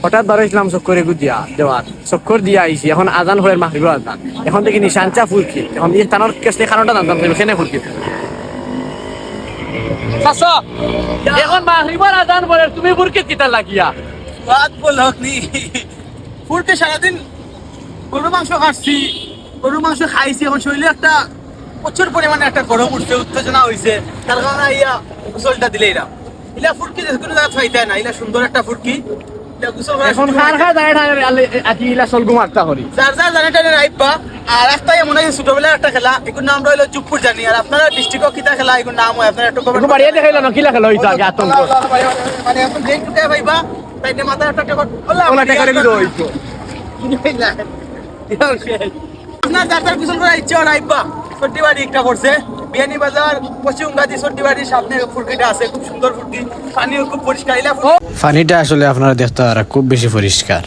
হঠাৎ বার হয়েছিলাম চক্করে দিয়া দেওয়ার চক্কর দিয়া আইছি এখন আজান হয়ে মাহরিবর আজান এখন থেকে নিশানচা ফুলকি এখন এই টানোর কেসে কারণটা জানতাম সেনে ফুলকি শাসা এখন মাহরিবর আজান বলে তুমি ফুলকি কিতা লাগিয়া বাদ বল হকনি ফুলতে সারাদিন গরু মাংস খাচ্ছি গরু মাংস খাইছি এখন শরীরে একটা প্রচুর পরিমাণে একটা গরম উঠছে উত্তেজনা হয়েছে তার কারণে ইয়া গোসলটা দিলে এরা ইলা ফুটকি কোনো জায়গা খাইতে না ইলা সুন্দর একটা ফুটকি ইলা গোসল করা এখন খার খার দাঁড়ায় আকি ইলা সলগু মারতা করি যার যার জানে টানে রাইবা আর রাস্তায় মনে হয় ছোটবেলার একটা খেলা এগুলোর নাম রইলো চুপপুর জানি আর আপনারা ডিস্ট্রিক্টও কিতা খেলা এগুলোর নাম হয় আপনারা একটু একটু বাড়িয়ে দেখাইলো না কিলা খেলা হইতো আগে আতঙ্ক মানে এখন যেই টুকে ভাইবা তাই মাথায় একটা টেকট ওলা টাকা দিলো হইতো আপনার যাত্রার গোসল করার ইচ্ছা রাইবা সর্দি বাড়ি একটা করছে বিয়ানি বাজার পশ্চিমগাছি সর্দি বাড়ির সামনে ফুটকিটা আছে খুব সুন্দর ফুটকি পানিও খুব পরিষ্কার পানিটা আসলে আপনারা দেখতে পারা খুব বেশি পরিষ্কার।